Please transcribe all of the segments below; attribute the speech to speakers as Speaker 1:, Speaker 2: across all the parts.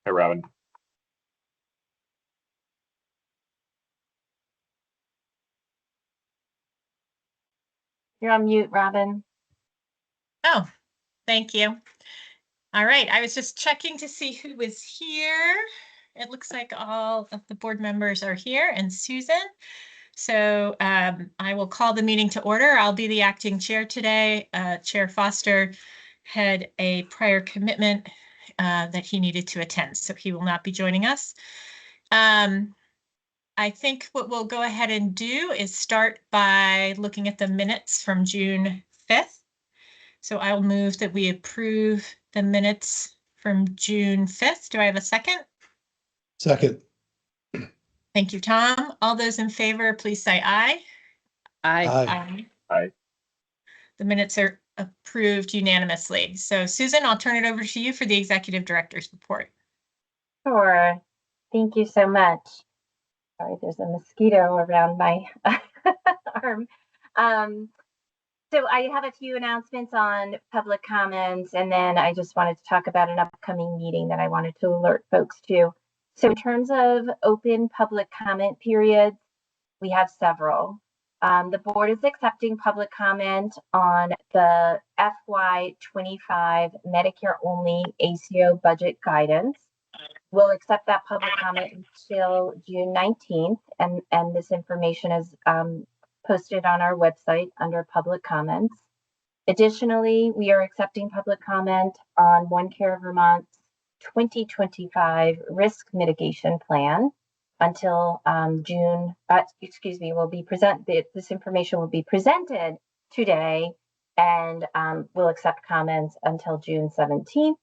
Speaker 1: Hi, Robin.
Speaker 2: You're on mute, Robin.
Speaker 3: Oh, thank you. All right, I was just checking to see who was here. It looks like all of the board members are here and Susan. So I will call the meeting to order. I'll be the acting chair today. Chair Foster had a prior commitment that he needed to attend, so he will not be joining us. I think what we'll go ahead and do is start by looking at the minutes from June 5th. So I'll move that we approve the minutes from June 5th. Do I have a second?
Speaker 4: Second.
Speaker 3: Thank you, Tom. All those in favor, please say aye.
Speaker 4: Aye.
Speaker 1: Aye.
Speaker 3: The minutes are approved unanimously. So Susan, I'll turn it over to you for the executive director's report.
Speaker 2: Sure. Thank you so much. Sorry, there's a mosquito around my arm. So I have a few announcements on public comments, and then I just wanted to talk about an upcoming meeting that I wanted to alert folks to. So in terms of open public comment periods, we have several. The board is accepting public comment on the FY25 Medicare only ACO budget guidance. We'll accept that public comment until June 19th, and this information is posted on our website under public comments. Additionally, we are accepting public comment on OneCare Vermont's 2025 risk mitigation plan until June, this information will be presented today, and we'll accept comments until June 17th.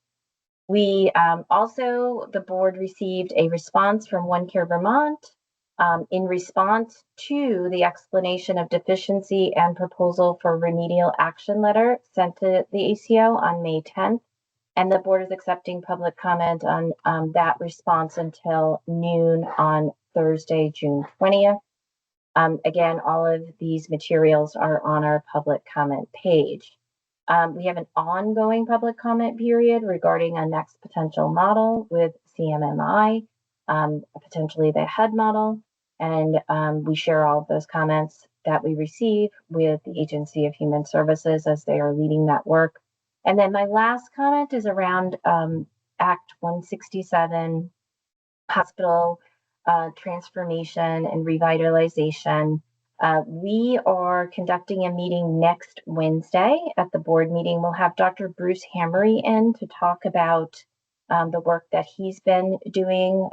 Speaker 2: We the board received a response from OneCare Vermont in response to the explanation of deficiency and proposal for remedial action letter sent to the ACO on May 10th. And the board is accepting public comment on that response until noon on Thursday, June 20th. Again, all of these materials are on our public comment page. We have an ongoing public comment period regarding a next potential model with CMMI, potentially the HUD model, and we share all of those comments that we receive with the Agency of Human Services as they are leading that work. And then my last comment is around Act 167, hospital transformation and revitalization. We are conducting a meeting next Wednesday. At the board meeting, we'll have Dr. Bruce Hammery in to talk about the work that he's been doing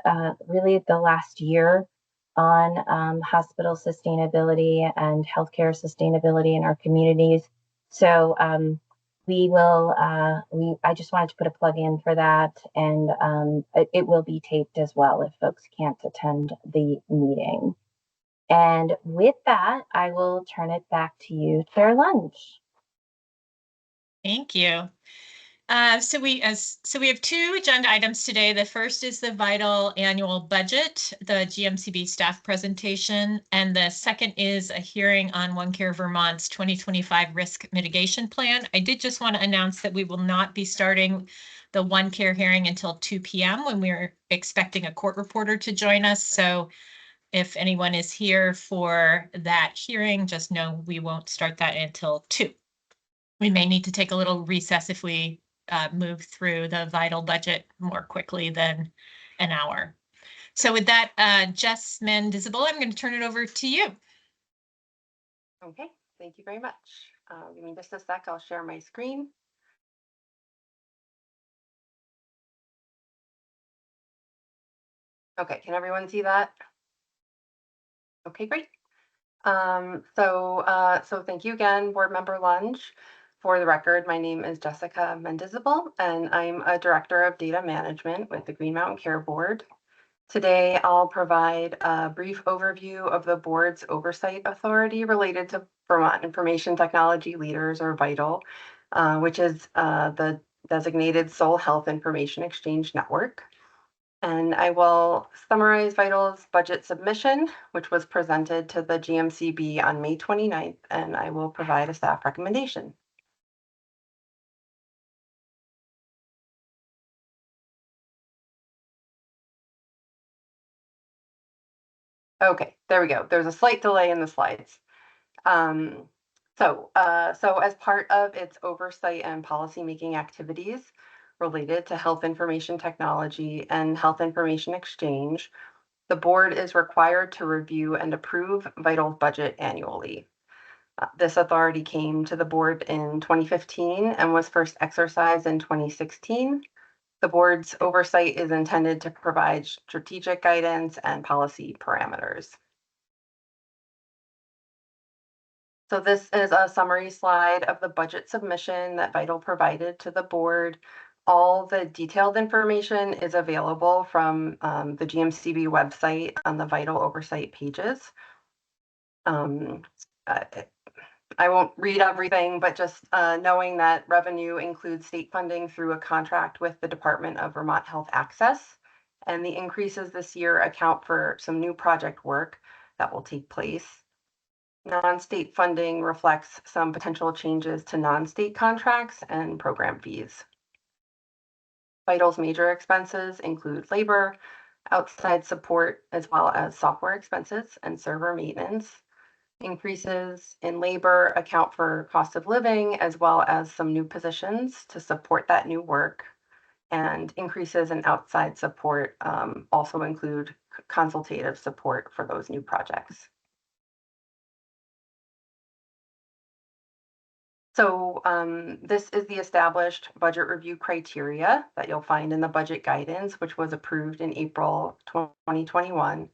Speaker 2: really the last year on hospital sustainability and healthcare sustainability in our communities. So I just wanted to put a plug in for that, and it will be taped as well if folks can't attend the meeting. And with that, I will turn it back to you, Chair Lunge.
Speaker 3: Thank you. So we have two agenda items today. The first is the Vital annual budget, the GMCB staff presentation, and the second is a hearing on OneCare Vermont's 2025 risk mitigation plan. I did just want to announce that we will not be starting the OneCare hearing until 2 p.m. when we're expecting a court reporter to join us. So if anyone is here for that hearing, just know we won't start that until 2. We may need to take a little recess if we move through the Vital budget more quickly than an hour. So with that, Jess Mendizabal, I'm going to turn it over to you.
Speaker 5: Okay, thank you very much. Give me just a sec, I'll share my screen. Okay, can everyone see that? Okay, great. So thank you again, Board Member Lunge. For the record, my name is Jessica Mendizabal, and I'm a Director of Data Management with the Green Mountain Care Board. Today, I'll provide a brief overview of the board's oversight authority related to Vermont Information Technology Leaders, or VITAL, which is the designated sole health information exchange network. And I will summarize VITAL's budget submission, which was presented to the GMCB on May 29th, and I will provide a staff recommendation. Okay, there we go. There's a slight delay in the slides. So as part of its oversight and policymaking activities related to health information technology and health information exchange, the board is required to review and approve Vital's budget annually. This authority came to the board in 2015 and was first exercised in 2016. The board's oversight is intended to provide strategic guidance and policy parameters. So this is a summary slide of the budget submission that Vital provided to the board. All the detailed information is available from the GMCB website on the Vital oversight pages. I won't read everything, but just knowing that revenue includes state funding through a contract with the Department of Vermont Health Access, and the increases this year account for some new project work that will take place. Non-state funding reflects some potential changes to non-state contracts and program fees. Vital's major expenses include labor, outside support, as well as software expenses and server maintenance. Increases in labor account for cost of living, as well as some new positions to support that new work. And increases in outside support also include consultative support for those new projects. So this is the established budget review criteria that you'll find in the budget guidance, which was approved in April 2021.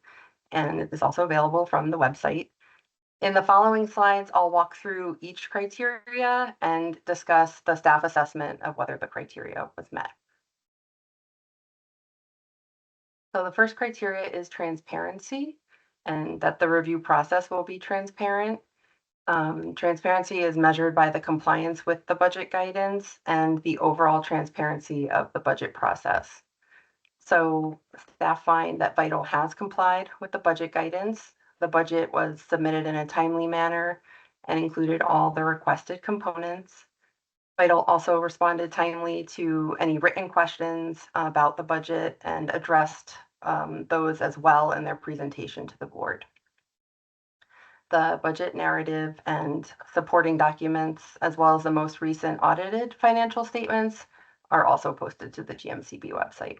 Speaker 5: And it is also available from the website. In the following slides, I'll walk through each criteria and discuss the staff assessment of whether the criteria was met. So the first criteria is transparency, and that the review process will be transparent. Transparency is measured by the compliance with the budget guidance and the overall transparency of the budget process. So staff find that Vital has complied with the budget guidance. The budget was submitted in a timely manner and included all the requested components. Vital also responded timely to any written questions about the budget and addressed those as well in their presentation to the board. The budget narrative and supporting documents, as well as the most recent audited financial statements, are also posted to the GMCB website.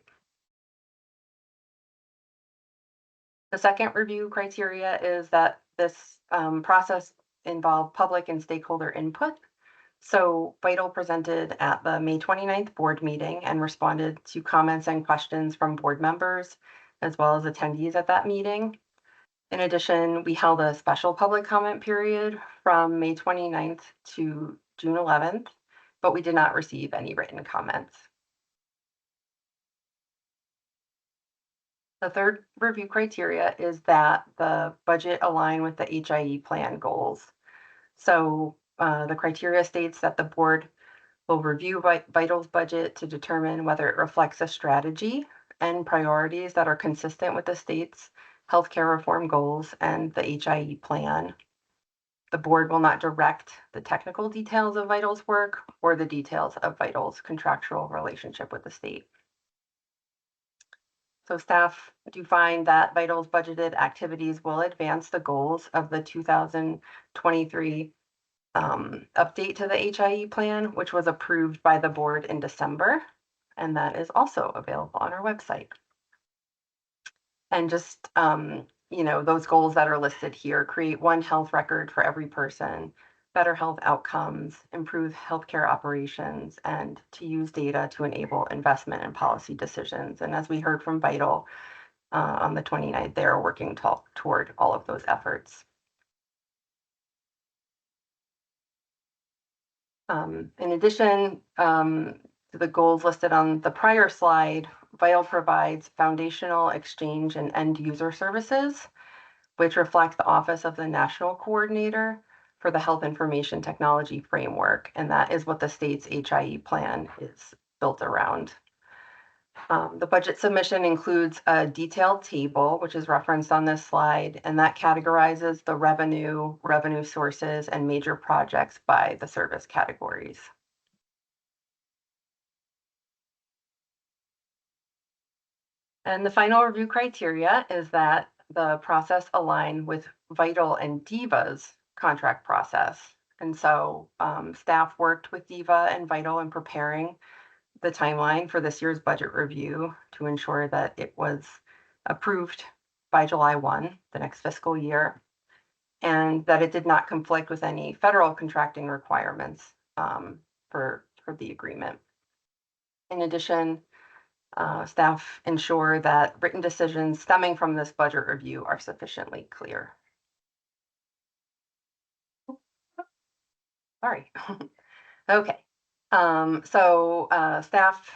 Speaker 5: The second review criteria is that this process involved public and stakeholder input. So Vital presented at the May 29th board meeting and responded to comments and questions from board members, as well as attendees at that meeting. In addition, we held a special public comment period from May 29th to June 11th, but we did not receive any written comments. The third review criteria is that the budget align with the HIE plan goals. So the criteria states that the board will review Vital's budget to determine whether it reflects a strategy and priorities that are consistent with the state's healthcare reform goals and the HIE plan. The board will not direct the technical details of Vital's work or the details of Vital's contractual relationship with the state. So staff do find that Vital's budgeted activities will advance the goals of the 2023 update to the HIE plan, which was approved by the board in December, and that is also available on our website. And just, you know, those goals that are listed here: create one health record for every person, better health outcomes, improve healthcare operations, and to use data to enable investment and policy decisions. And as we heard from Vital on the 29th, they are working toward all of those efforts. In addition to the goals listed on the prior slide, Vital provides foundational, exchange, and end user services, which reflect the Office of the National Coordinator for the Health Information Technology Framework, and that is what the state's HIE plan is built around. The budget submission includes a detailed table, which is referenced on this slide, and that categorizes the revenue sources, and major projects by the service categories. And the final review criteria is that the process align with Vital and DIVA's contract process. And so staff worked with DIVA and Vital in preparing the timeline for this year's budget review to ensure that it was approved by July 1, the next fiscal year, and that it did not conflict with any federal contracting requirements for the agreement. In addition, staff ensure that written decisions stemming from this budget review are sufficiently clear. Sorry. Okay. Staff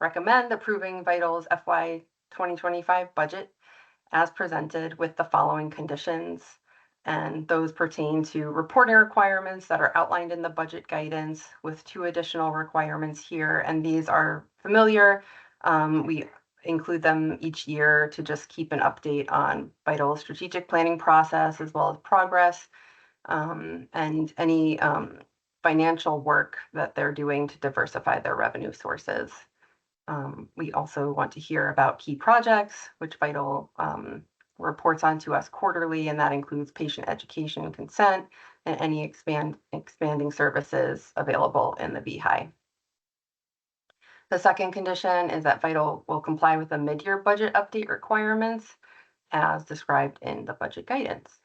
Speaker 5: recommend approving Vital's FY 2025 budget as presented with the following conditions. And those pertain to reporting requirements that are outlined in the budget guidance with 2 additional requirements here. And these are familiar. We include them each year to just keep an update on Vital's strategic planning process as well as progress and any financial work that they're doing to diversify their revenue sources. We also want to hear about key projects, which Vital reports on to us quarterly, and that includes patient education and consent and any expanding services available in the VHI. The second condition is that Vital will comply with the mid-year budget update requirements as described in the budget guidance.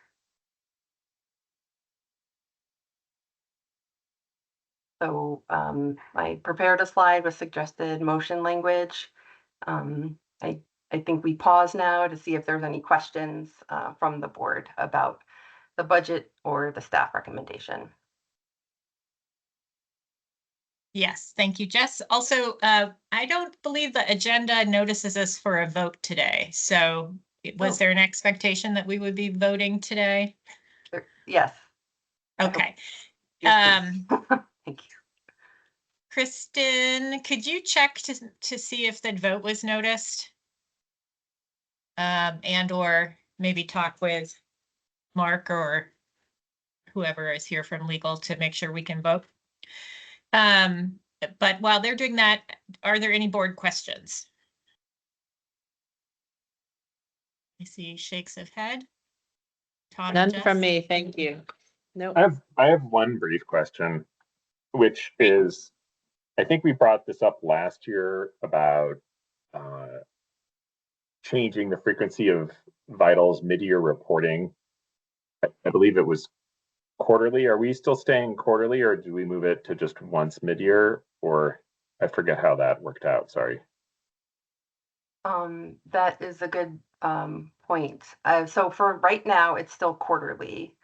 Speaker 5: So I prepared a slide with suggested motion language. I think we pause now to see if there's any questions from the board about the budget or the staff recommendation.
Speaker 3: Yes, thank you, Jess. Also, I don't believe the agenda notices us for a vote today. So was there an expectation that we would be voting today?
Speaker 5: Yes.
Speaker 3: Okay.
Speaker 5: Thank you.
Speaker 3: Kristen, could you check to see if the vote was noticed? And or maybe talk with Mark or whoever is here from legal to make sure we can vote. But while they're doing that, are there any board questions? I see shakes of head. Todd,
Speaker 1: None from me, thank you. No.
Speaker 6: I have one brief question, which is, I think we brought this up last year about changing the frequency of Vital's mid-year reporting. I believe it was quarterly. Are we still staying quarterly, or do we move it to just once mid-year? Or I forget how that worked out. Sorry.
Speaker 5: That is a good point. So for right now, it's still quarterly.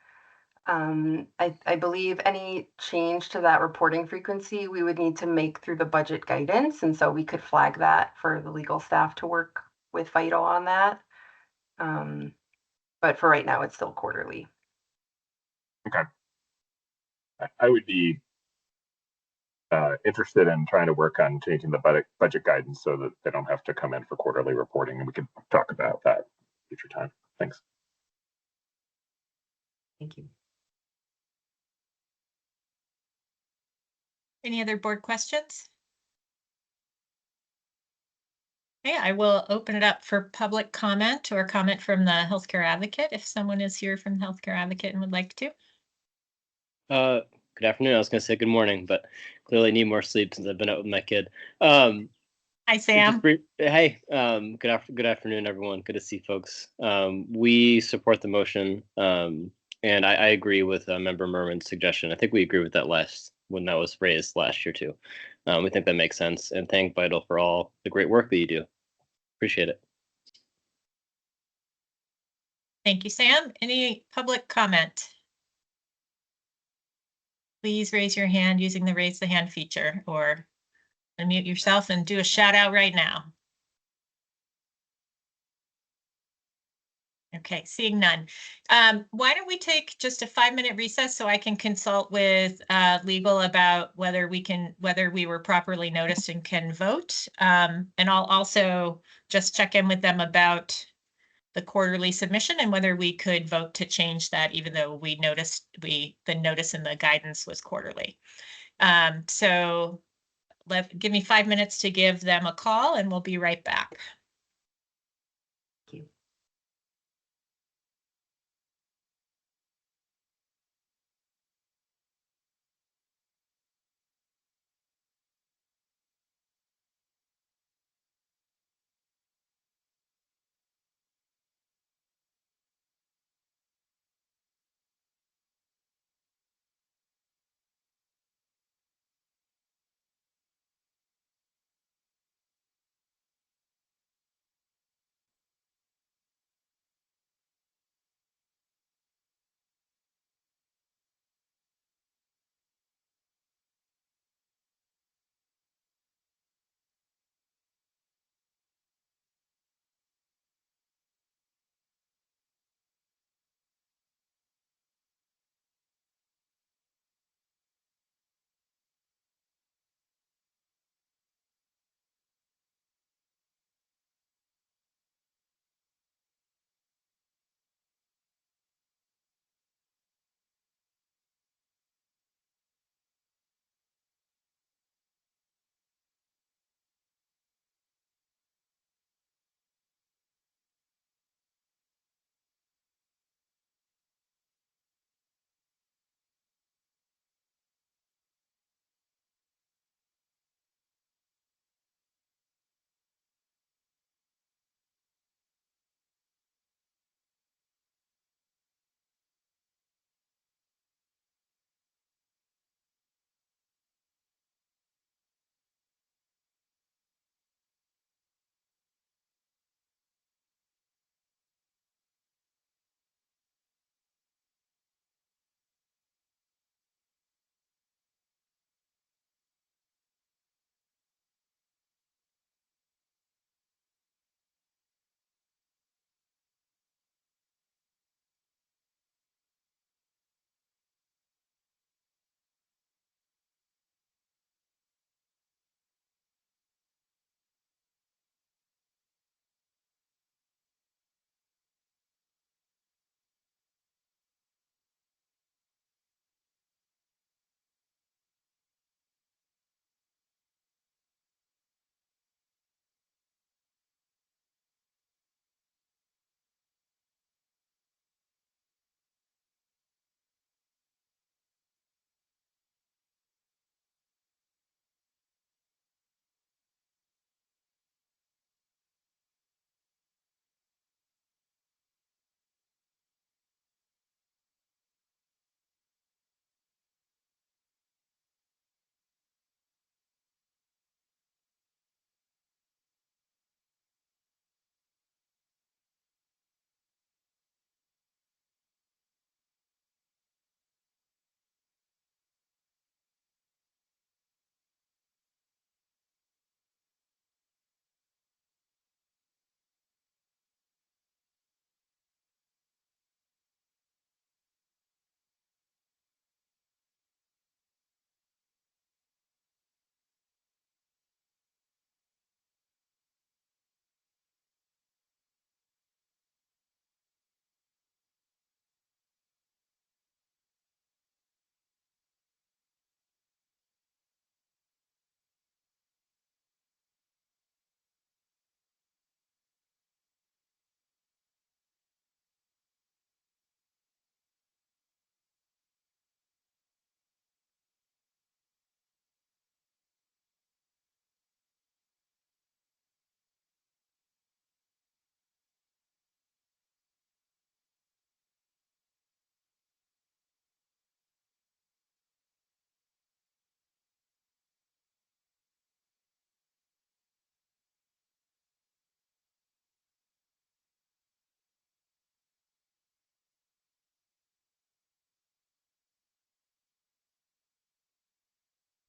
Speaker 5: I believe any change to that reporting frequency we would need to make through the budget guidance, and so we could flag that for the legal staff to work with Vital on that. But for right now, it's still quarterly.
Speaker 6: Okay. I would be interested in trying to work on changing the budget guidance so that they don't have to come in for quarterly reporting, and we can talk about that future time. Thanks.
Speaker 5: Thank you.
Speaker 3: Any other board questions? Okay, I will open it up for public comment or comment from the healthcare advocate if someone is here from the healthcare advocate and would like to.
Speaker 7: Good afternoon. I was going to say good morning, but clearly need more sleep since I've been out with my kid. Hi,
Speaker 3: Sam.
Speaker 7: Hey, good afternoon, everyone. Good to see folks. We support the motion, and I agree with Member Merman's suggestion. I think we agree with that when that was raised last year too. We think that makes sense, and thank Vital for all the great work that you do. Appreciate it.
Speaker 3: Thank you, Sam. Any public comment? Please raise your hand using the raise the hand feature, or unmute yourself and do a shout out right now. Okay, seeing none. Why don't we take just a 5-minute recess so I can consult with legal about whether we were properly noticed and can vote. And I'll also just check in with them about the quarterly submission and whether we could vote to change that, even though we noticed the notice in the guidance was quarterly. So give me 5 minutes to give them a call and we'll be right back.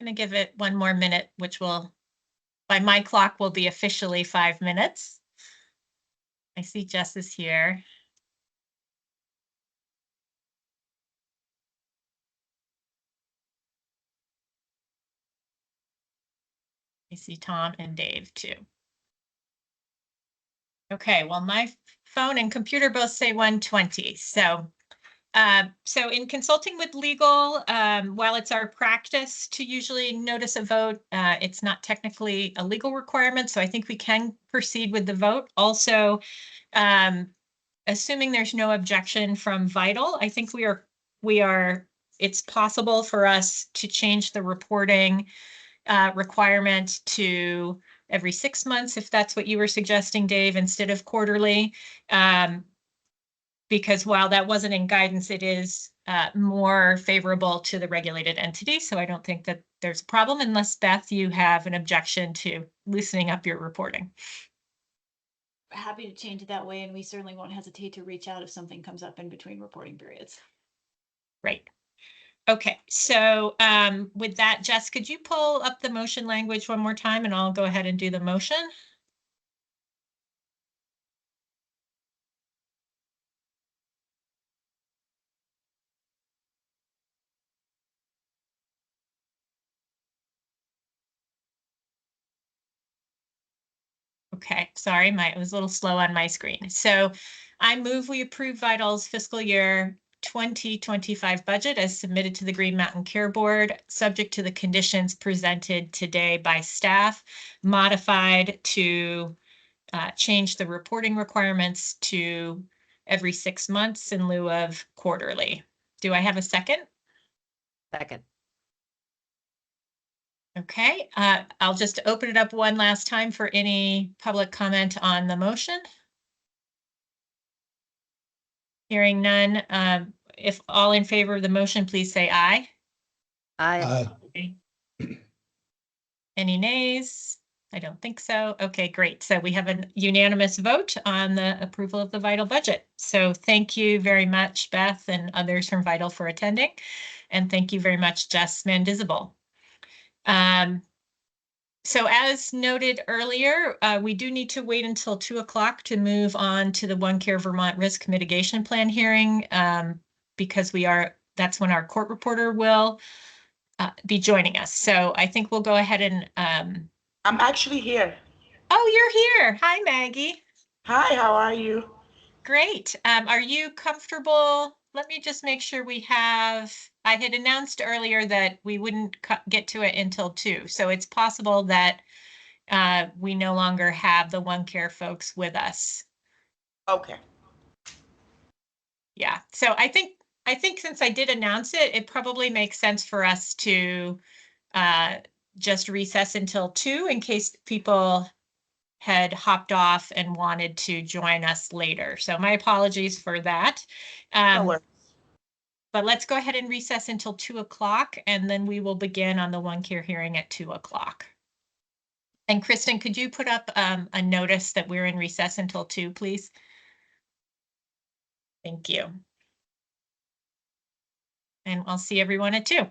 Speaker 3: Gonna give it one more minute, which will, by my clock, will be officially 5 minutes. I see Jess is here. I see Tom and Dave too. Okay, well, my phone and computer both say 1:20. So in consulting with legal, while it's our practice to usually notice a vote, it's not technically a legal requirement, so I think we can proceed with the vote. Also, assuming there's no objection from Vital, I think it's possible for us to change the reporting requirement to every 6 months, if that's what you were suggesting, Dave, instead of quarterly. Because while that wasn't in guidance, it is more favorable to the regulated entity. So I don't think that there's a problem unless, Beth, you have an objection to loosening up your reporting.
Speaker 8: Happy to change it that way, and we certainly won't hesitate to reach out if something comes up in between reporting periods.
Speaker 3: Right. Okay, so with that, Jess, could you pull up the motion language one more time and I'll go ahead and do the motion? Okay, sorry, it was a little slow on my screen. So I move we approve Vital's fiscal year 2025 budget as submitted to the Green Mountain Care Board, subject to the conditions presented today by staff, modified to change the reporting requirements to every 6 months in lieu of quarterly. Do I have a second?
Speaker 1: Second.
Speaker 3: Okay, I'll just open it up one last time for any public comment on the motion. Hearing none, if all in favor of the motion, please say aye.
Speaker 1: Aye.
Speaker 3: Okay. Any nays? I don't think so. Okay, great. So we have a unanimous vote on the approval of the Vital budget. So thank you very much, Beth and others from Vital for attending. And thank you very much, Jess Mandisible. So as noted earlier, we do need to wait until 2 o'clock to move on to the OneCare Vermont Risk Mitigation Plan hearing, because that's when our court reporter will be joining us. So I think we'll go ahead and
Speaker 9: I'm actually here.
Speaker 3: Oh, you're here. Hi, Maggie.
Speaker 9: Hi, how are you?
Speaker 3: Great. Are you comfortable? Let me just make sure I had announced earlier that we wouldn't get to it until 2. So it's possible that we no longer have the OneCare folks with us.
Speaker 9: Okay.
Speaker 3: Yeah. So I think since I did announce it, it probably makes sense for us to just recess until 2 in case people had hopped off and wanted to join us later. So my apologies for that.
Speaker 9: No worries.
Speaker 3: But let's go ahead and recess until 2 o'clock, and then we will begin on the OneCare hearing at 2 o'clock. And Kristen, could you put up a notice that we're in recess until 2, please? Thank you. And I'll see everyone at 2.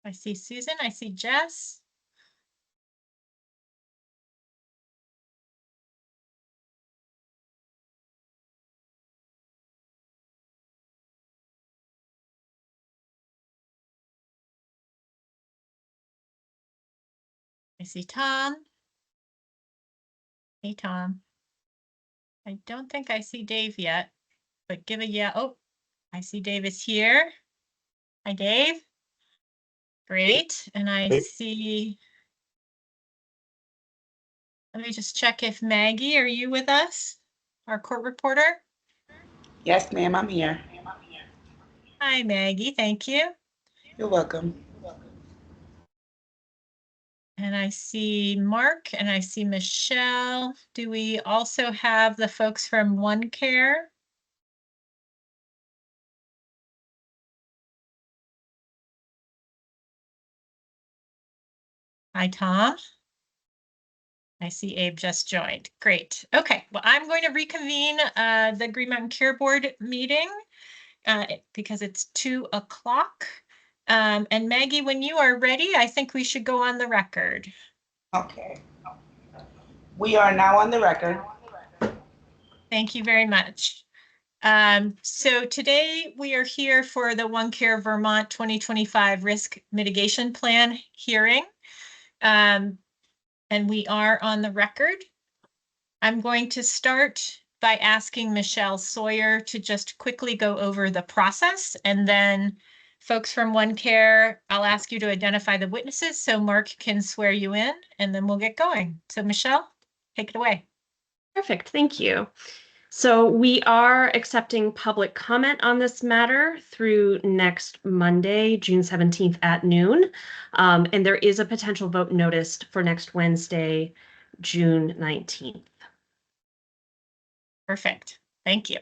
Speaker 3: I see Susan, I see Jess. I see Tom. Hey, Tom. I don't think I see Dave yet, but give a yeah. Oh, I see Dave is here. Hi, Dave. Great. And I
Speaker 4: Hey.
Speaker 3: see, let me just check if Maggie, are you with us? Our court reporter?
Speaker 9: Yes, ma'am, I'm here.
Speaker 3: Hi, Maggie. Thank you.
Speaker 9: You're welcome.
Speaker 3: And I see Mark and I see Michelle. Do we also have the folks from OneCare? Hi, Tom. I see Abe just joined. Great. Okay, well, I'm going to reconvene the Green Mountain Care Board meeting because it's 2 o'clock. And Maggie, when you are ready, I think we should go on the record.
Speaker 9: Okay. We are now on the record.
Speaker 3: Thank you very much. So today we are here for the OneCare Vermont 2025 Risk Mitigation Plan hearing. And we are on the record. I'm going to start by asking Michelle Sawyer to just quickly go over the process, and then folks from OneCare, I'll ask you to identify the witnesses so Mark can swear you in, and then we'll get going. So Michelle, take it away.
Speaker 10: Perfect, thank you. So we are accepting public comment on this matter through next Monday, June 17th at noon. And there is a potential vote noticed for next Wednesday, June 19th.
Speaker 3: Perfect, thank you.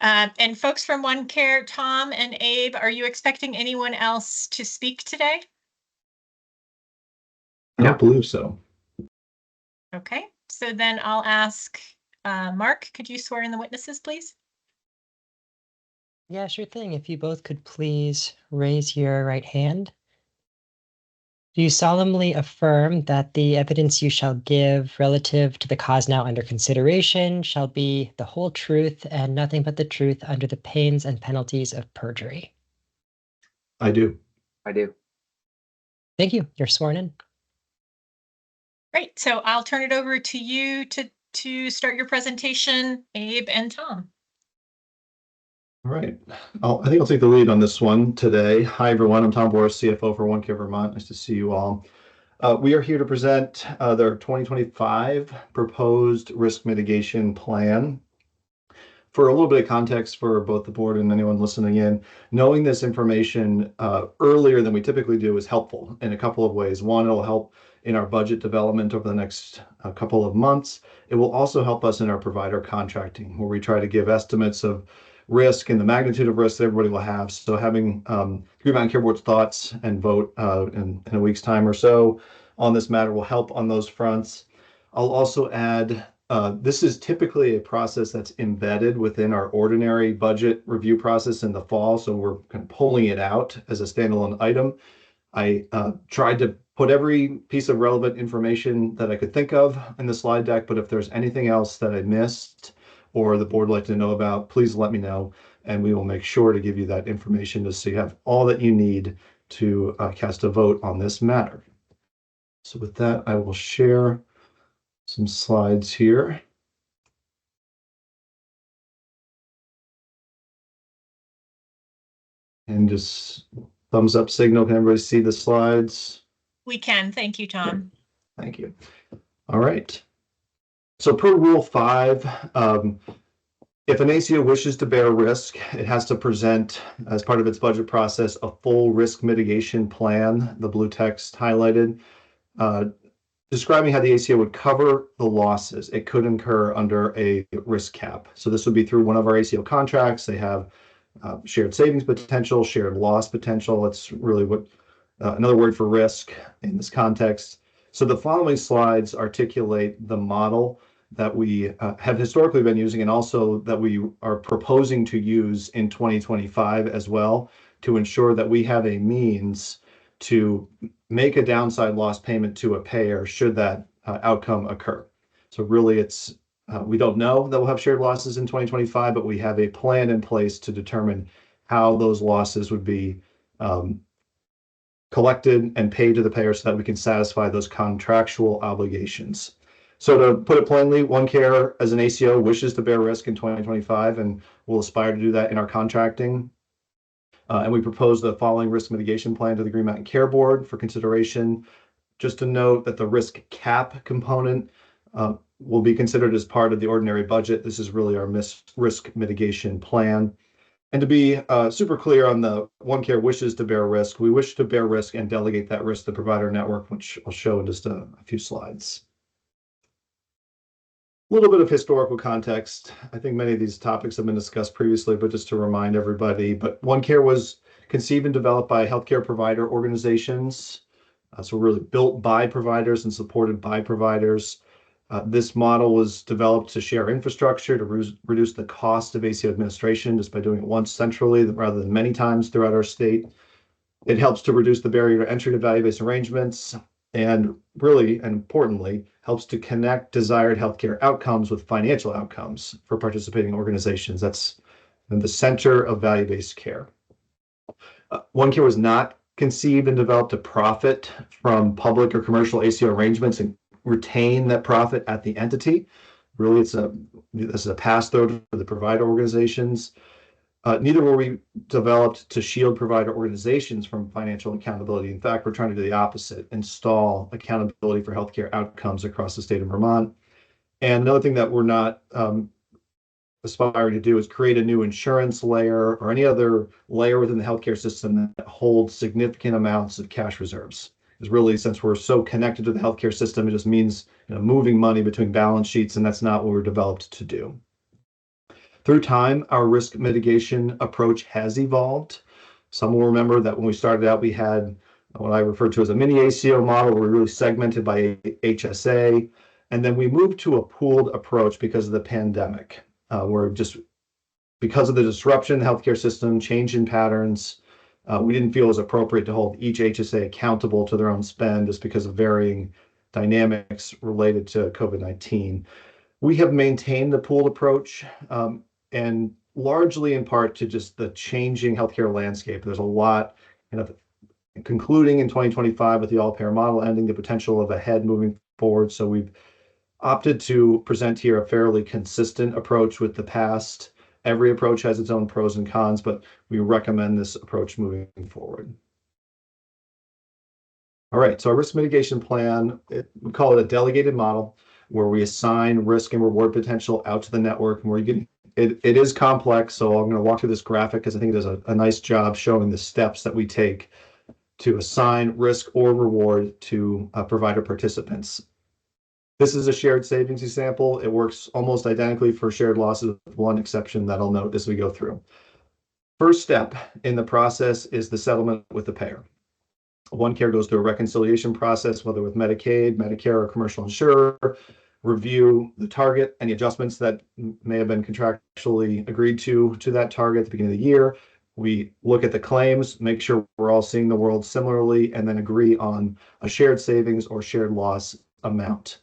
Speaker 3: And folks from OneCare, Tom and Abe, are you expecting anyone else to speak today?
Speaker 4: I don't believe so.
Speaker 3: Okay, so then I'll ask Mark, could you swear in the witnesses, please?
Speaker 11: Yeah, sure thing. If you both could please raise your right hand. Do you solemnly affirm that the evidence you shall give relative to the cause now under consideration shall be the whole truth and nothing but the truth under the pains and penalties of perjury?
Speaker 4: I do.
Speaker 12: I do.
Speaker 11: Thank you. You're sworn in.
Speaker 3: Great, so I'll turn it over to you to start your presentation, Abe and Tom.
Speaker 4: All right. I think I'll take the lead on this one today. Hi, everyone. I'm Tom Boris, CFO for OneCare Vermont. Nice to see you all. We are here to present their 2025 proposed risk mitigation plan. For a little bit of context for both the board and anyone listening in, knowing this information earlier than we typically do is helpful in a couple of ways. One, it'll help in our budget development over the next couple of months. It will also help us in our provider contracting, where we try to give estimates of risk and the magnitude of risk that everybody will have. So having Green Mountain Care Board's thoughts and vote in a week's time or so on this matter will help on those fronts. I'll also add, this is typically a process that's embedded within our ordinary budget review process in the fall. So we're kind of pulling it out as a standalone item. I tried to put every piece of relevant information that I could think of in the slide deck, but if there's anything else that I missed or the board would like to know about, please let me know, and we will make sure to give you that information just so you have all that you need to cast a vote on this matter. So with that, I will share some slides here. And just thumbs up signal. Can everybody see the slides?
Speaker 3: We can. Thank you, Tom.
Speaker 4: Thank you. All right. So per Rule 5, if an ACO wishes to bear risk, it has to present, as part of its budget process, a full risk mitigation plan, the blue text highlighted, describing how the ACO would cover the losses it could incur under a risk cap. So this would be through one of our ACO contracts. They have shared savings potential, shared loss potential. It's really what another word for risk in this context. So the following slides articulate the model that we have historically been using and also that we are proposing to use in 2025 as well to ensure that we have a means to make a downside loss payment to a payer should that outcome occur. So really it's, we don't know that we'll have shared losses in 2025, but we have a plan in place to determine how those losses would be collected and paid to the payer so that we can satisfy those contractual obligations. So to put it plainly, OneCare as an ACO wishes to bear risk in 2025 and will aspire to do that in our contracting. And we propose the following risk mitigation plan to the Green Mountain Care Board for consideration. Just to note that the risk cap component will be considered as part of the ordinary budget. This is really our risk mitigation plan. And to be super clear on the OneCare wishes to bear risk, we wish to bear risk and delegate that risk to the provider network, which I'll show in just a few slides. A little bit of historical context. I think many of these topics have been discussed previously, but just to remind everybody, but OneCare was conceived and developed by healthcare provider organizations. So really built by providers and supported by providers. This model was developed to share infrastructure, to reduce the cost of ACO administration just by doing it once centrally rather than many times throughout our state. It helps to reduce the barrier to entry to value-based arrangements, and really, and importantly, helps to connect desired healthcare outcomes with financial outcomes for participating organizations. That's in the center of value-based care. OneCare was not conceived and developed to profit from public or commercial ACO arrangements and retain that profit at the entity. Really, this is a pass-through to the provider organizations. Neither were we developed to shield provider organizations from financial accountability. In fact, we're trying to do the opposite, install accountability for healthcare outcomes across the state of Vermont. And another thing that we're not aspiring to do is create a new insurance layer or any other layer within the healthcare system that holds significant amounts of cash reserves. Because really, since we're so connected to the healthcare system, it just means moving money between balance sheets, and that's not what we're developed to do. Through time, our risk mitigation approach has evolved. Some will remember that when we started out, we had what I refer to as a mini ACO model. We're really segmented by HSA. And then we moved to a pooled approach because of the pandemic. Because of the disruption in the healthcare system, change in patterns, we didn't feel it was appropriate to hold each HSA accountable to their own spend just because of varying dynamics related to COVID-19. We have maintained the pooled approach, and largely in part to just the changing healthcare landscape. There's a lot, concluding in 2025 with the all-payer model ending, the potential of ahead moving forward. So we've opted to present here a fairly consistent approach with the past. Every approach has its own pros and cons, but we recommend this approach moving forward. All right, so our risk mitigation plan, we call it a delegated model where we assign risk and reward potential out to the network. And it is complex, so I'm going to walk through this graphic because I think it does a nice job showing the steps that we take to assign risk or reward to provider participants. This is a shared savings example. It works almost identically for shared losses with one exception that I'll note as we go through. First step in the process is the settlement with the payer. OneCare goes through a reconciliation process, whether with Medicaid, Medicare, or commercial insurer, review the target, any adjustments that may have been contractually agreed to that target at the beginning of the year. We look at the claims, make sure we're all seeing the world similarly, and then agree on a shared savings or shared loss amount.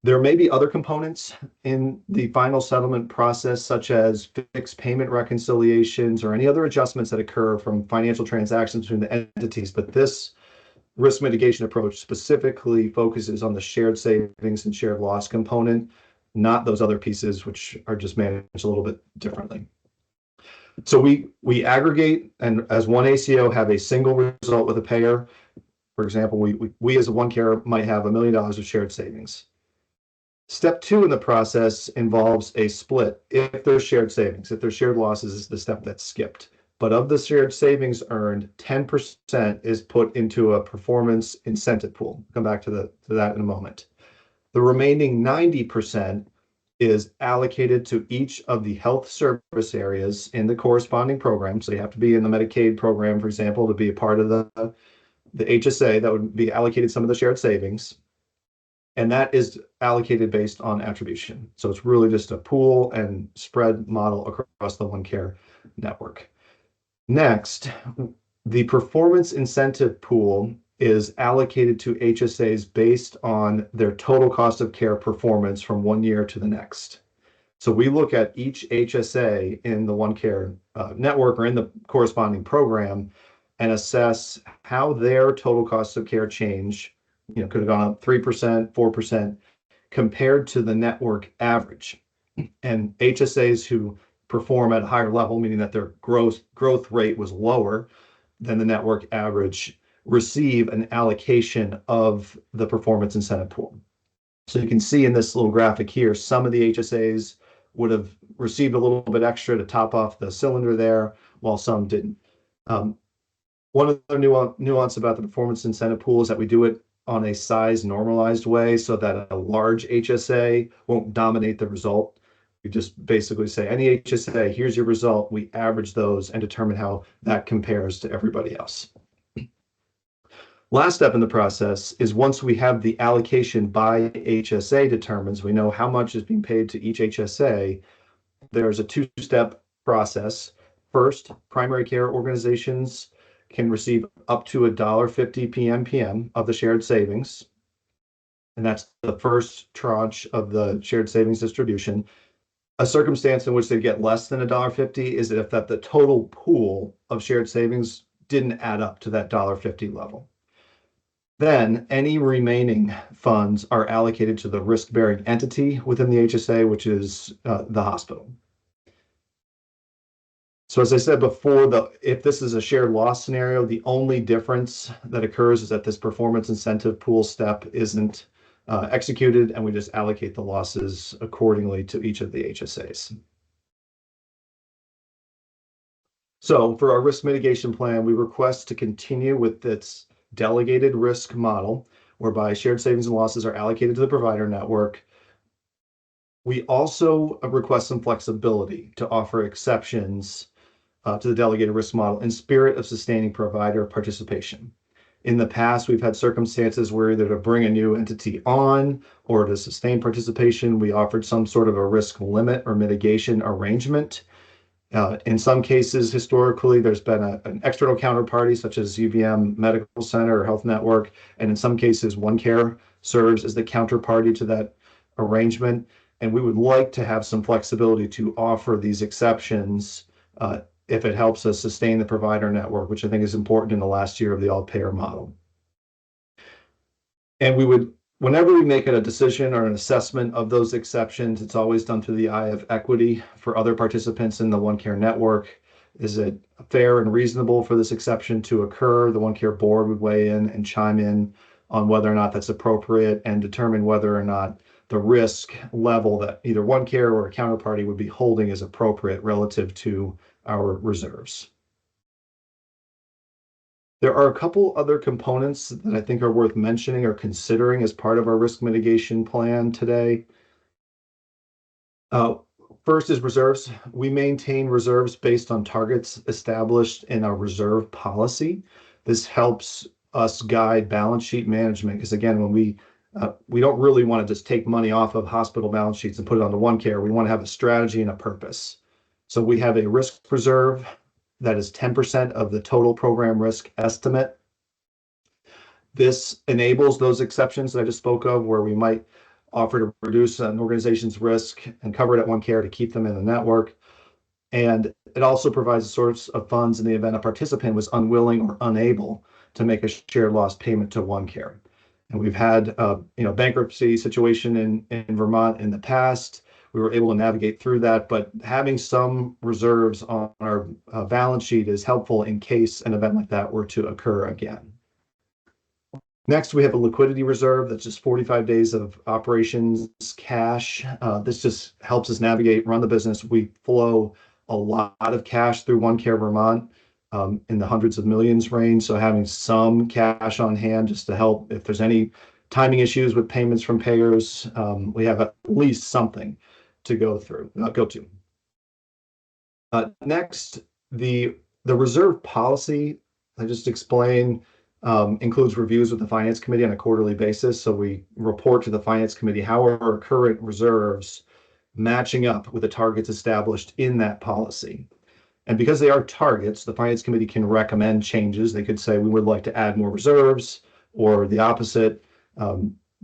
Speaker 4: There may be other components in the final settlement process, such as fixed payment reconciliations or any other adjustments that occur from financial transactions between the entities, but this risk mitigation approach specifically focuses on the shared savings and shared loss component, not those other pieces, which are just managed a little bit differently. So we aggregate and as one ACO have a single result with a payer. For example, we as a OneCare might have $1 million of shared savings. Step 2 in the process involves a split if there's shared savings. If there's shared losses is the step that's skipped. But of the shared savings earned, 10% is put into a performance incentive pool. I'll come back to that in a moment. The remaining 90% is allocated to each of the health service areas in the corresponding program. So you have to be in the Medicaid program, for example, to be a part of the HSA that would be allocated some of the shared savings. And that is allocated based on attribution. So it's really just a pool and spread model across the OneCare network. Next, The performance incentive pool is allocated to HSAs based on their total cost of care performance from one year to the next. So we look at each HSA in the OneCare network or in the corresponding program and assess how their total cost of care change, could have gone up 3%, 4%, compared to the network average. And HSAs who perform at a higher level, meaning that their growth rate was lower than the network average, receive an allocation of the performance incentive pool. So you can see in this little graphic here, some of the HSAs would have received a little bit extra to top off the cylinder there, while some didn't. One other nuance about the performance incentive pool is that we do it on a size normalized way so that a large HSA won't dominate the result. We just basically say, any HSA, here's your result. We average those and determine how that compares to everybody else. Last step in the process is once we have the allocation by HSA determined, we know how much is being paid to each HSA, there's a two-step process. First, primary care organizations can receive up to $1.50 PMPM of the shared savings. And that's the first tranche of the shared savings distribution. A circumstance in which they get less than $1.50 is if that the total pool of shared savings didn't add up to that $1.50 level. Then any remaining funds are allocated to the risk-bearing entity within the HSA, which is the hospital. So as I said before, if this is a shared loss scenario, the only difference that occurs is that this performance incentive pool step isn't executed, and we just allocate the losses accordingly to each of the HSAs. So for our risk mitigation plan, we request to continue with its delegated risk model, whereby shared savings and losses are allocated to the provider network. We also request some flexibility to offer exceptions to the delegated risk model in spirit of sustaining provider participation. In the past, we've had circumstances where either to bring a new entity on or to sustain participation, we offered some sort of a risk limit or mitigation arrangement. In some cases, historically, there's been an external counterparty such as UVM Medical Center or Health Network, and in some cases, OneCare serves as the counterparty to that arrangement. And we would like to have some flexibility to offer these exceptions if it helps us sustain the provider network, which I think is important in the last year of the all-payer model. And we would, whenever we make a decision or an assessment of those exceptions, it's always done through the eye of equity for other participants in the OneCare network. Is it fair and reasonable for this exception to occur? The OneCare board would weigh in and chime in on whether or not that's appropriate and determine whether or not the risk level that either OneCare or a counterparty would be holding is appropriate relative to our reserves. There are a couple other components that I think are worth mentioning or considering as part of our risk mitigation plan today. First is reserves. We maintain reserves based on targets established in our reserve policy. This helps us guide balance sheet management because, again, when we don't really want to just take money off of hospital balance sheets and put it onto OneCare. We want to have a strategy and a purpose. So we have a risk reserve that is 10% of the total program risk estimate. This enables those exceptions that I just spoke of, where we might offer to reduce an organization's risk and cover it at OneCare to keep them in the network. And it also provides a source of funds in the event a participant was unwilling or unable to make a shared loss payment to OneCare. And we've had bankruptcy situation in Vermont in the past. We were able to navigate through that, but having some reserves on our balance sheet is helpful in case an event like that were to occur again. Next, we have a liquidity reserve that's just 45 days of operations cash. This just helps us navigate, run the business. We flow a lot of cash through OneCare Vermont in the hundreds of millions range. So having some cash on hand just to help if there's any timing issues with payments from payers, we have at least something to go to. Next, the reserve policy I just explained includes reviews with the Finance Committee on a quarterly basis. So we report to the Finance Committee how are our current reserves matching up with the targets established in that policy. And because they are targets, the Finance Committee can recommend changes. They could say, we would like to add more reserves, or the opposite,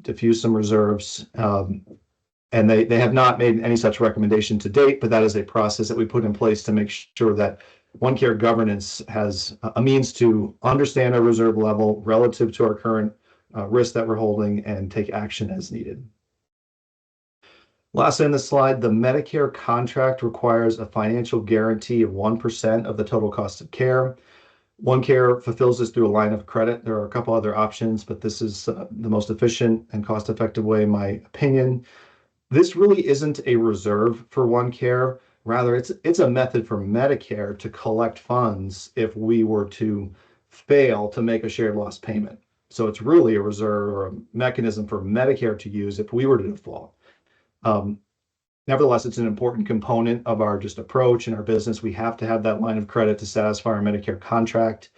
Speaker 4: diffuse some reserves. And they have not made any such recommendation to date, but that is a process that we put in place to make sure that OneCare governance has a means to understand our reserve level relative to our current risk that we're holding and take action as needed. Last in the slide, the Medicare contract requires a financial guarantee of 1% of the total cost of care. OneCare fulfills this through a line of credit. There are a couple other options, but this is the most efficient and cost-effective way, in my opinion. This really isn't a reserve for OneCare. Rather, it's a method for Medicare to collect funds if we were to fail to make a shared loss payment. So it's really a reserve or a mechanism for Medicare to use if we were to default. Nevertheless, it's an important component of our just approach in our business. We have to have that line of credit to satisfy our Medicare contract.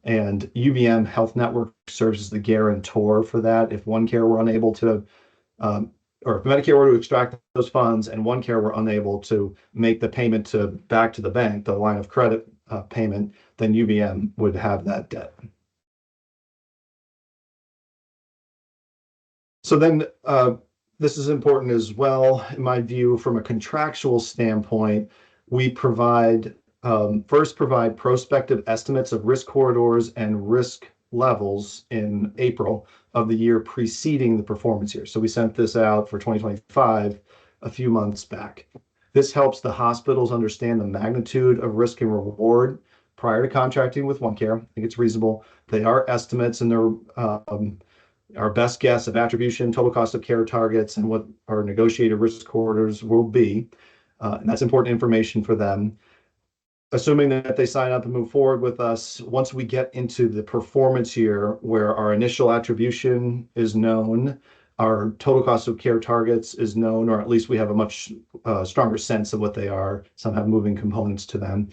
Speaker 4: And UVM Health Network serves as the guarantor for that. If OneCare were unable to, or if Medicare were to extract those funds and OneCare were unable to make the payment back to the bank, the line of credit payment, then UVM would have that debt. So then this is important as well, in my view, from a contractual standpoint. We provide first provide prospective estimates of risk corridors and risk levels in April of the year preceding the performance year. So we sent this out for 2025 a few months back. This helps the hospitals understand the magnitude of risk and reward prior to contracting with OneCare. I think it's reasonable. They are estimates, and they're our best guess of attribution, total cost of care targets, and what our negotiated risk corridors will be. And that's important information for them. Assuming that they sign up and move forward with us, once we get into the performance year where our initial attribution is known, our total cost of care targets is known, or at least we have a much stronger sense of what they are. Some have moving components to them.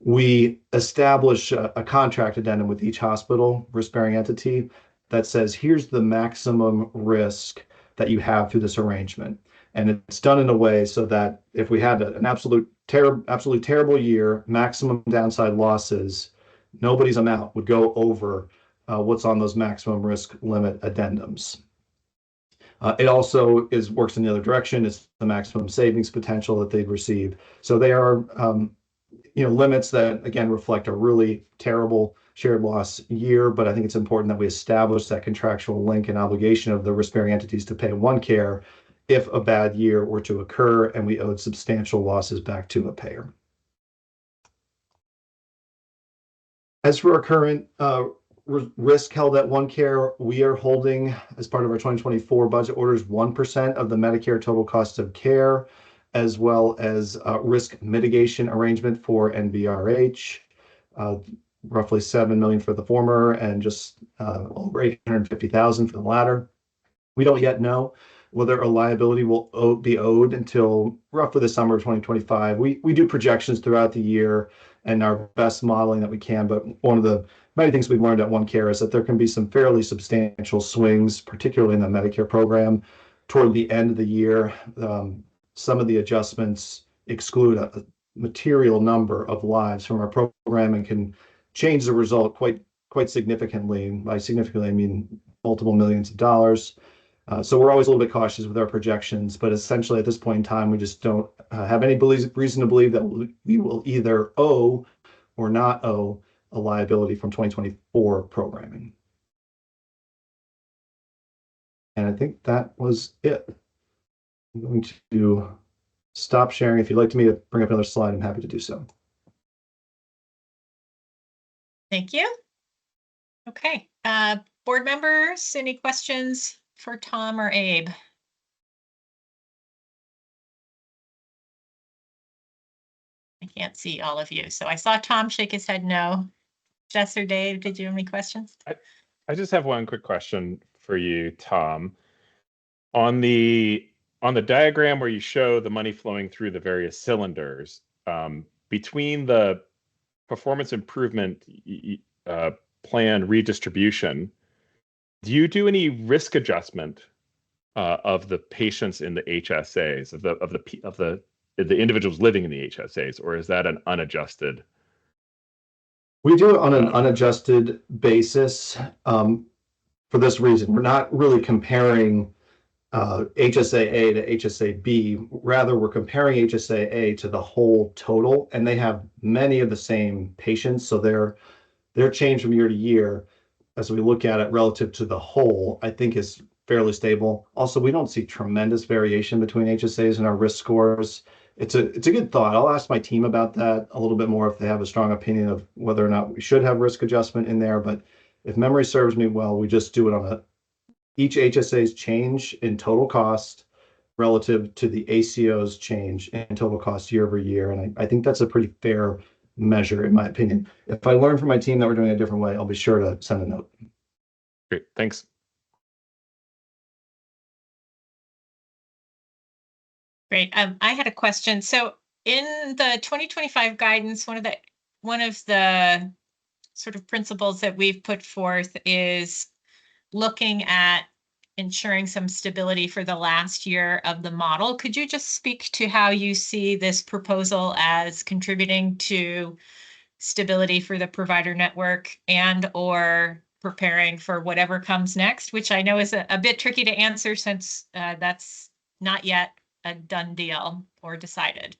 Speaker 4: We establish a contract addendum with each hospital risk-bearing entity that says, here's the maximum risk that you have through this arrangement. And it's done in a way so that if we had an absolutely terrible year, maximum downside losses, nobody's amount would go over what's on those maximum risk limit addendums. It also works in the other direction. It's the maximum savings potential that they'd receive. So they are limits that, again, reflect a really terrible shared loss year, but I think it's important that we establish that contractual link and obligation of the risk-bearing entities to pay OneCare if a bad year were to occur and we owed substantial losses back to a payer. As for our current risk held at OneCare, we are holding, as part of our 2024 budget orders, 1% of the Medicare total cost of care, as well as risk mitigation arrangement for NBRH. Roughly $7 million for the former and just over $850,000 for the latter. We don't yet know whether a liability will be owed until roughly the summer of 2025. We do projections throughout the year and our best modeling that we can, but one of the many things we've learned at OneCare is that there can be some fairly substantial swings, particularly in the Medicare program. Toward the end of the year, some of the adjustments exclude a material number of lives from our program and can change the result quite significantly. By significantly, I mean multiple millions of dollars. So we're always a little bit cautious with our projections, but essentially at this point in time, we just don't have any reason to believe that we will either owe or not owe a liability from 2024 programming. And I think that was it. I'm going to stop sharing. If you'd like me to bring up another slide, I'm happy to do so.
Speaker 3: Thank you. Okay, board members, any questions for Tom or Abe? I can't see all of you. So I saw Tom shake his head no. Jess or Dave, did you have any questions?
Speaker 6: I just have one quick question for you, Tom. On the diagram where you show the money flowing through the various cylinders, between the performance improvement plan redistribution, do you do any risk adjustment of the patients in the HSAs, of the the individuals living in the HSAs, or is that an unadjusted?
Speaker 4: We do it on an unadjusted basis for this reason. We're not really comparing HSA A to HSA B. Rather, we're comparing HSA A to the whole total, and they have many of the same patients. So their change from year to year, as we look at it relative to the whole, I think is fairly stable. Also, we don't see tremendous variation between HSAs and our risk scores. It's a good thought. I'll ask my team about that a little bit more if they have a strong opinion of whether or not we should have risk adjustment in there. But if memory serves me well, we just do it on each HSA's change in total cost relative to the ACO's change in total cost year over year. And I think that's a pretty fair measure, in my opinion. If I learn from my team that we're doing it a different way, I'll be sure to send a note.
Speaker 6: Great, thanks.
Speaker 3: Great. I had a question. So in the 2025 guidance, one of the sort of principles that we've put forth is looking at ensuring some stability for the last year of the model. Could you just speak to how you see this proposal as contributing to stability for the provider network and or preparing for whatever comes next, which I know is a bit tricky to answer since that's not yet a done deal or decided?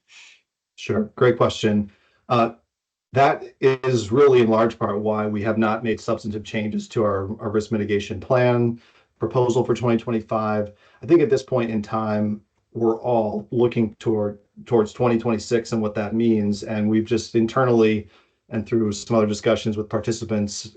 Speaker 4: Sure, great question. That is really in large part why we have not made substantive changes to our risk mitigation plan proposal for 2025. I think at this point in time, we're all looking towards 2026 and what that means. And we've just internally and through some other discussions with participants,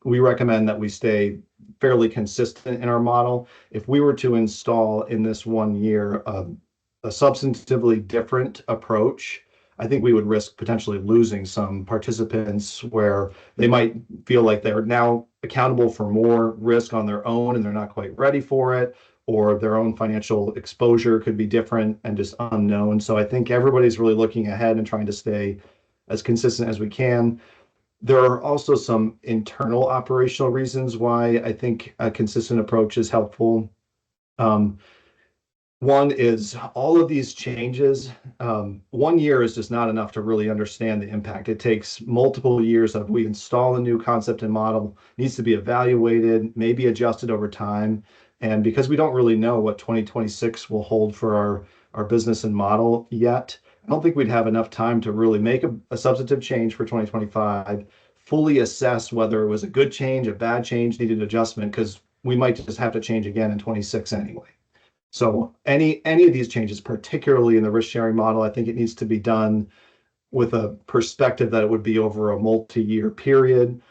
Speaker 4: we recommend that we stay fairly consistent in our model. If we were to install in this 1 year a substantively different approach, I think we would risk potentially losing some participants where they might feel like they're now accountable for more risk on their own and they're not quite ready for it, or their own financial exposure could be different and just unknown. So I think everybody's really looking ahead and trying to stay as consistent as we can. There are also some internal operational reasons why I think a consistent approach is helpful. One is all of these changes. 1 year is just not enough to really understand the impact. It takes multiple years of we install a new concept and model, needs to be evaluated, maybe adjusted over time. And because we don't really know what 2026 will hold for our business and model yet, I don't think we'd have enough time to really make a substantive change for 2025, fully assess whether it was a good change, a bad change, needed adjustment, because we might just have to change again in 26 anyway. So any of these changes, particularly in the risk sharing model, I think it needs to be done with a perspective that it would be over a multi-year period,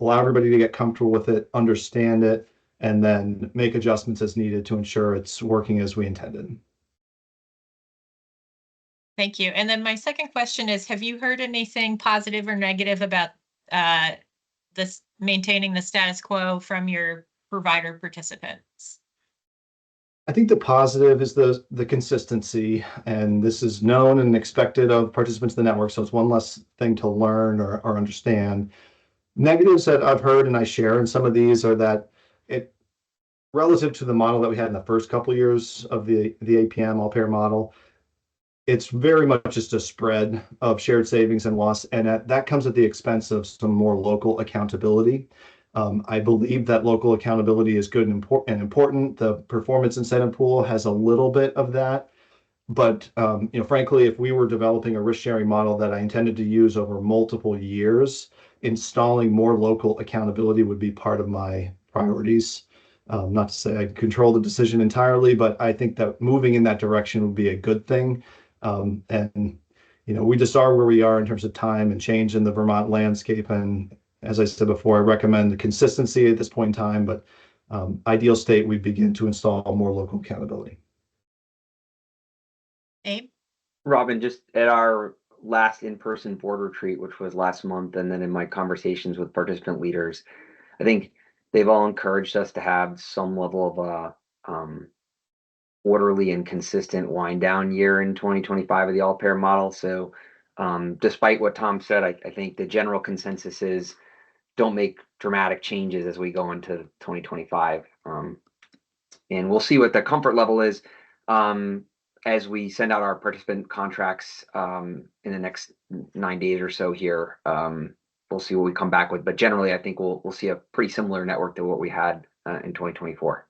Speaker 4: allow everybody to get comfortable with it, understand it, and then make adjustments as needed to ensure it's working as we intended.
Speaker 3: Thank you. And then my second question is, have you heard anything positive or negative about this maintaining the status quo from your provider participants?
Speaker 4: I think the positive is the consistency, and this is known and expected of participants in the network, so it's one less thing to learn or understand. Negatives that I've heard and I share in some of these are that it, relative to the model that we had in the first couple of years of the APM all-payer model, it's very much just a spread of shared savings and loss, and that comes at the expense of some more local accountability. I believe that local accountability is good and important. The performance incentive pool has a little bit of that. But frankly, if we were developing a risk sharing model that I intended to use over multiple years, installing more local accountability would be part of my priorities. Not to say I control the decision entirely, but I think that moving in that direction would be a good thing. And we just are where we are in terms of time and change in the Vermont landscape. And as I said before, I recommend the consistency at this point in time, but ideal state, we begin to install more local accountability.
Speaker 3: Abe?
Speaker 12: Robin, just at our last in-person board retreat, which was last month, and then in my conversations with participant leaders, I think they've all encouraged us to have some level of orderly and consistent wind down year in 2025 of the all-payer model. So despite what Tom said, I think the general consensus is don't make dramatic changes as we go into 2025. And we'll see what the comfort level is. as we send out our participant contracts in the next 9 days or so here, we'll see what we come back with. But generally, I think we'll see a pretty similar network to what we had in 2024.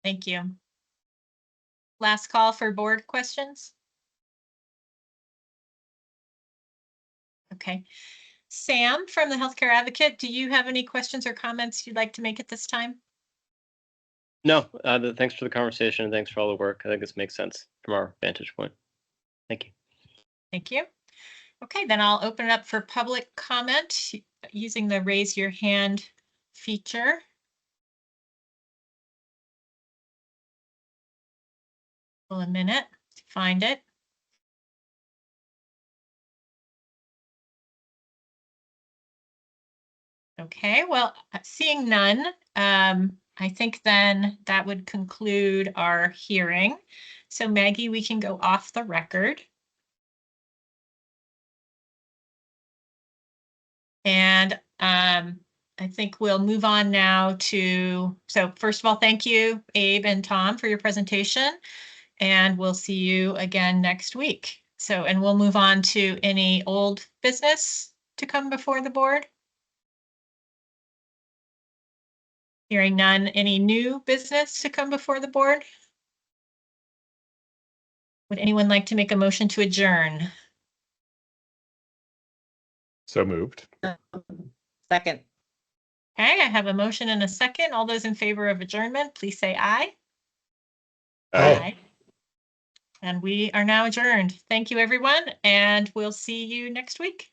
Speaker 3: Thank you. Last call for board questions. Okay. Sam from the Healthcare Advocate, do you have any questions or comments you'd like to make at this time?
Speaker 7: No, thanks for the conversation and thanks for all the work. I think this makes sense from our vantage point. Thank you.
Speaker 3: Thank you. Okay, then I'll open it up for public comment using the raise your hand feature. A minute to find it. Okay, well, seeing none, I think then that would conclude our hearing. So Maggie, we can go off the record. And I think we'll move on now to, so first of all, thank you, Abe and Tom, for your presentation. And we'll see you again next week. So, and we'll move on to any old business to come before the board. Hearing none, any new business to come before the board? Would anyone like to make a motion to adjourn?
Speaker 6: So moved.
Speaker 1: Second.
Speaker 3: Okay, I have a motion and a second. All those in favor of adjournment, please say aye.
Speaker 6: Aye.
Speaker 3: And we are now adjourned. Thank you, everyone, and we'll see you next week.